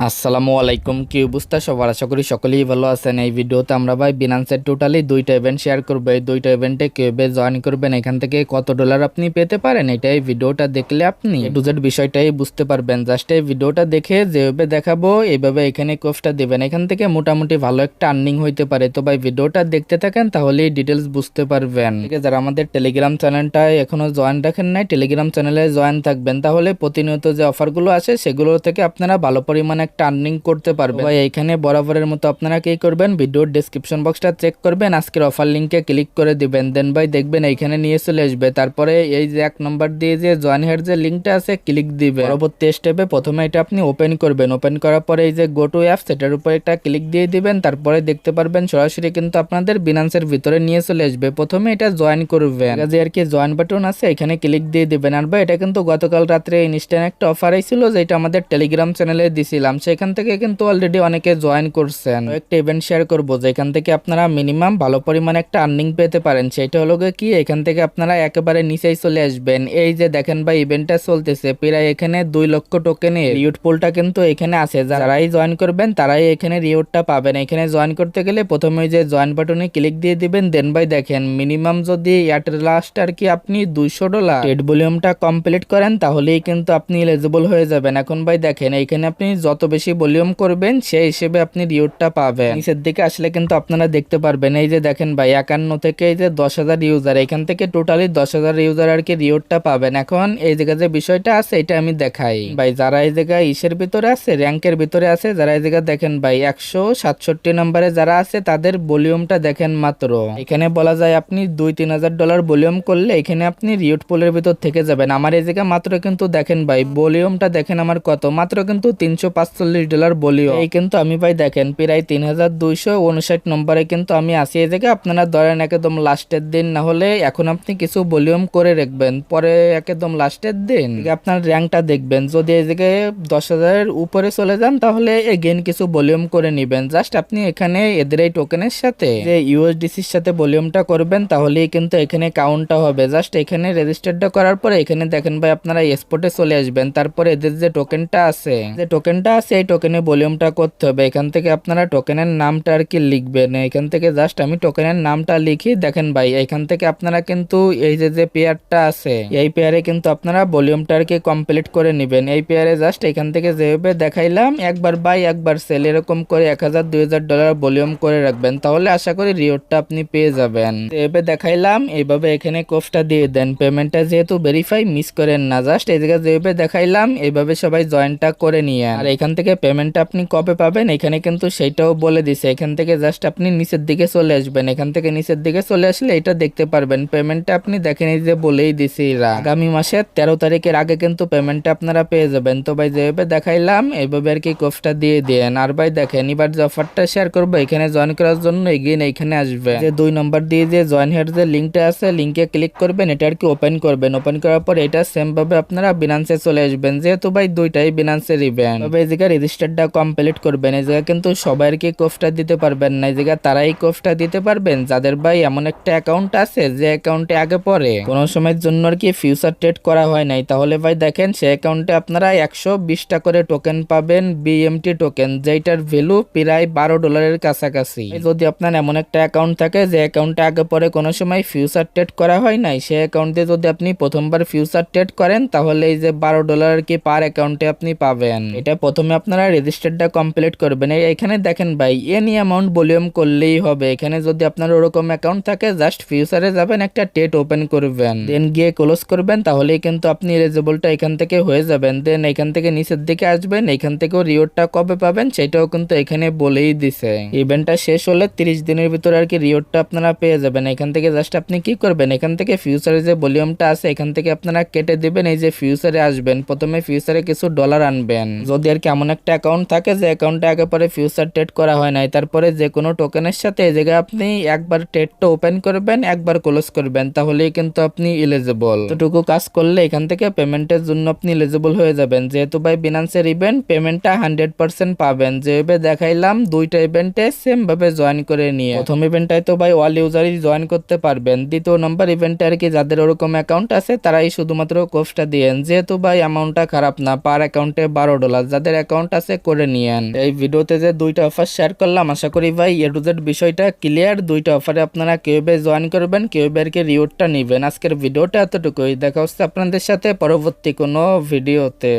আসসালামু আলাইকুম, কি অবস্থা সবার? আশা করি সকলেই ভালো আছেন। এই ভিডিওতে আমরা ভাই বিনান্সের টোটালি দুইটা ইভেন্ট শেয়ার করবো। এই দুইটা ইভেন্টে কিভাবে জয়েন করবেন, এখান থেকে কত ডলার আপনি পেতে পারেন, এটাই ভিডিওটা দেখলে আপনি এ টু জেড বিষয়টাই বুঝতে পারবেন। জাস্ট এই ভিডিওটা দেখে যেভাবে দেখাবো এইভাবে এখানে কোর্সটা দিবেন, এখান থেকে মোটামুটি ভালো একটা আর্নিং হইতে পারে। তো ভাই ভিডিওটা দেখতে থাকেন, তাহলেই ডিটেলস বুঝতে পারবেন। ঠিক আছে, যারা আমাদের টেলিগ্রাম চ্যানেলটা এখনো জয়েন রাখেন নাই, টেলিগ্রাম চ্যানেলে জয়েন থাকবেন, তাহলে প্রতিনিয়ত যে অফারগুলো আসে সেগুলো থেকে আপনারা ভালো পরিমাণে একটা আর্নিং করতে পারবেন। ভাই এইখানে বরাবরের মতো আপনারা কি করবেন, ভিডিওর ডেসক্রিপশন বক্সটা চেক করবেন, আজকের অফার লিংকে ক্লিক করে দিবেন। দেন ভাই দেখবেন এইখানে নিয়ে চলে আসবে। তারপরে এই যে 1 নম্বর দিয়ে যে জয়েন হেয়ার যে লিংকটা আছে ক্লিক দিবে। পরবর্তী স্টেপে প্রথমে এটা আপনি ওপেন করবেন। ওপেন করার পরে এই যে গো টু অ্যাপ, সেটার উপর একটা ক্লিক দিয়ে দিবেন। তারপরে দেখতে পারবেন সরাসরি কিন্তু আপনাদের বিনান্সের ভিতরে নিয়ে চলে আসবে। প্রথমে এটা জয়েন করবেন, যে আর কি জয়েন বাটন আছে এখানে ক্লিক দিয়ে দিবেন। আর ভাই এটা কিন্তু গতকাল রাত্রে ইনস্ট্যান্ট একটা অফার আইছিল, যেটা আমাদের টেলিগ্রাম চ্যানেলে দিছিলাম, সেখান থেকে কিন্তু অলরেডি অনেকে জয়েন করছেন। একটা ইভেন্ট শেয়ার করবো যেখান থেকে আপনারা মিনিমাম ভালো পরিমাণে একটা আর্নিং পেতে পারেন। সেটা হলো কি, এখান থেকে আপনারা একেবারে নিচেই চলে আসবেন। এই যে দেখেন ভাই ইভেন্টটা চলতেছে, প্রায় এখানে 2 লক্ষ টোকেনের রিওয়ার্ড পুলটা কিন্তু এখানে আছে। যারাই জয়েন করবেন তারাই এখানে রিওয়ার্ডটা পাবেন। এখানে জয়েন করতে গেলে প্রথমে যে জয়েন বাটনে ক্লিক দিয়ে দিবেন। দেন ভাই দেখেন মিনিমাম যদি এট লাস্ট আর কি আপনি $200 ট্রেড ভলিউমটা কমপ্লিট করেন, তাহলেই কিন্তু আপনি এলিজিবল হয়ে যাবেন। এখন ভাই দেখেন এইখানে আপনি যত বেশি ভলিউম করবেন সেই হিসেবে আপনি রিওয়ার্ডটা পাবেন। নিচের দিকে আসলে কিন্তু আপনারা দেখতে পারবেন, এই যে দেখেন ভাই 51 থেকে এই যে 10,000 ইউজার, এখান থেকে টোটালি 10,000 ইউজার আর কি রিওয়ার্ডটা পাবেন। এখন এই জায়গায় যে বিষয়টা আছে এটা আমি দেখাই ভাই। যারা এই জায়গায় ইসের ভিতরে আছে, র্যাঙ্কের ভিতরে আছে, যারা এই জায়গায় দেখেন ভাই 167 নম্বরে যারা আছে, তাদের ভলিউমটা দেখেন মাত্র এখানে বলা যায় আপনি $2-3,000 ভলিউম করলে এখানে আপনি রিওয়ার্ড পুলের ভিতর থেকে যাবেন। আমার এই জায়গায় মাত্র কিন্তু দেখেন ভাই ভলিউমটা দেখেন আমার কত, মাত্র কিন্তু $345 ভলিউম। এই কিন্তু আমি ভাই দেখেন প্রায় 3,259 নম্বরে কিন্তু আমি আসি। এই জায়গায় আপনারা ধরেন একদম লাস্টের দিন, না হলে এখন আপনি কিছু ভলিউম করে রাখবেন, পরে একদম লাস্টের দিন আপনার র্যাঙ্কটা দেখবেন। যদি এই জায়গায় 10,000 উপরে চলে যান, তাহলে এগেন কিছু ভলিউম করে নেবেন। জাস্ট আপনি এখানে এদের এই টোকেনের সাথে যে ইউএসডিসির সাথে ভলিউমটা করবেন, তাহলেই কিন্তু এখানে কাউন্টটা হবে। জাস্ট এখানে রেজিস্টারটা করার পরে এখানে দেখেন ভাই আপনারা এক্সপোর্টে চলে আসবেন। তারপরে এদের যে টোকেনটা আছে, এই টোকেনে ভলিউমটা করতে হবে। এখান থেকে আপনারা টোকেনের নামটা আর কি লিখবেন। এখান থেকে জাস্ট আমি টোকেনের নামটা লিখি। দেখেন ভাই এখান থেকে আপনারা কিন্তু এই যে পেয়ারটা আছে, এই পেয়ারে কিন্তু আপনারা ভলিউমটা আর কি কমপ্লিট করে নেবেন। এই পেয়ারে জাস্ট এখান থেকে যেভাবে দেখাইলাম, একবার বাই একবার সেল, এরকম করে 1,000-2,000 ভলিউম করে রাখবেন, তাহলে আশা করি রিওয়ার্ডটা আপনি পেয়ে যাবেন। এভাবে দেখাইলাম, এইভাবে এখানে কোর্সটা দিয়ে দেন। পেমেন্টটা যেহেতু ভেরিফাই, মিস করেন না। জাস্ট এই জায়গায় যেভাবে দেখাইলাম এইভাবে সবাই জয়েনটা করে নিয়ে, আর এখান থেকে পেমেন্টটা আপনি কবে পাবেন এখানে কিন্তু সেইটাও বলে দিছে। এখান থেকে জাস্ট আপনি নিচের দিকে চলে আসবেন। এখান থেকে নিচের দিকে চলে আসলে এটা দেখতে পারবেন পেমেন্টটা আপনি দেখেন, এই যে বলেই দিছি আগামী মাসের 13 তারিখের আগে কিন্তু পেমেন্টটা আপনারা পেয়ে যাবেন। তো ভাই যেভাবে দেখাইলাম এইভাবে আর কি কোর্সটা দিয়ে দেন। আর ভাই দেখেন এবার যে অফারটা শেয়ার করবো, এখানে জয়েন করার জন্য এগেইন এইখানে আসবে, যে 2 নম্বর দিয়ে যে জয়েন হেয়ার যে লিঙ্কটা আছে, লিঙ্কে ক্লিক করবেন, এটা আর কি ওপেন করবেন। ওপেন করার পর এটা সেম ভাবে আপনারা বিনান্সে চলে আসবেন। যেহেতু ভাই দুইটাই বিনান্সের ইভেন্ট, তবে এই জায়গায় রেজিস্টারটা কমপ্লিট করবেন। এই জায়গায় কিন্তু সবাই আর কি কোর্সটা দিতে পারবেন না, এই জায়গায় তারাই কোর্সটা দিতে পারবেন যাদের ভাই এমন একটা অ্যাকাউন্ট আছে যে অ্যাকাউন্টে আগে পরে কোনো সময়ের জন্য আর কি ফিউচার ট্রেড করা হয় নাই। তাহলে ভাই দেখেন সে অ্যাকাউন্টে আপনারা 120টা করে টোকেন পাবেন, বিএমটি টোকেন, যেটার ভ্যালু প্রায় $12 কাছাকাছি। যদি আপনার এমন একটা অ্যাকাউন্ট থাকে যে অ্যাকাউন্টে আগে পরে কোনো সময় ফিউচার ট্রেড করা হয় নাই, সেই অ্যাকাউন্টে যদি আপনি প্রথমবার ফিউচার ট্রেড করেন, তাহলে এই যে $12 কি পার অ্যাকাউন্টে আপনি পাবেন। এটা প্রথমে আপনারা রেজিস্টারটা কমপ্লিট করবেন। এখানে দেখেন ভাই এনি অ্যামাউন্ট ভলিউম করলেই হবে। এখানে যদি আপনার ওরকম অ্যাকাউন্ট থাকে, জাস্ট ফিউচারে যাবেন, একটা ট্রেড ওপেন করবেন, দেন গিয়ে ক্লোজ করবেন, তাহলেই কিন্তু আপনি এলিজিবলটা এখান থেকে হয়ে যাবেন। দেন এখান থেকে নিচের দিকে আসবেন, এখান থেকেও রিওয়ার্ডটা কবে পাবেন সেটাও কিন্তু এখানে বলেই দিছে। ইভেন্টটা শেষ হলে 30 দিনের ভিতরে আর কি রিওয়ার্ডটা আপনারা পেয়ে যাবেন। এখান থেকে জাস্ট আপনি কি করবেন, এখান থেকে ফিউচারে যে ভলিউমটা আছে এখান থেকে আপনারা কেটে দিবেন। এই যে ফিউচারে আসবেন, প্রথমে ফিউচারে কিছু ডলার আনবেন। যদি আর কি এমন একটা অ্যাকাউন্ট থাকে যে অ্যাকাউন্টে আগে পরে ফিউচার ট্রেড করা হয় নাই, তারপরে যে কোনো টোকেনের সাথে এই জায়গায় আপনি একবার ট্রেডটা ওপেন করবেন, একবার ক্লোজ করবেন, তাহলেই কিন্তু আপনি এলিজিবল। এতটুকু কাজ করলে এখান থেকে পেমেন্টের জন্য আপনি এলিজিবল হয়ে যাবেন। যেহেতু ভাই বিনান্সের ইভেন্ট, পেমেন্টটা 100% পাবেন। যেভাবে দেখাইলাম দুইটা ইভেন্টে সেম ভাবে জয়েন করে নিয়ে, প্রথম ইভেন্টটাই তো ভাই অল ইউজারই জয়েন করতে পারবেন। দ্বিতীয় নম্বর ইভেন্টে আর কি যাদের ওরকম অ্যাকাউন্ট আছে তারাই শুধুমাত্র কোর্সটা দিয়েন। যেহেতু ভাই অ্যামাউন্টটা খারাপ না, পার অ্যাকাউন্টে $12। যাদের অ্যাকাউন্ট আছে করে নিয়েন। এই ভিডিওতে যে দুইটা অফার শেয়ার করলাম, আশা করি ভাই এ টু জেড বিষয়টা ক্লিয়ার। দুইটা অফারে আপনারা কিভাবে জয়েন করবেন, কিভাবে আর কি রিওয়ার্ডটা নেবেন। আজকের ভিডিওটা এতটুকুই, দেখা হচ্ছে আপনাদের সাথে পরবর্তী কোনো ভিডিওতে।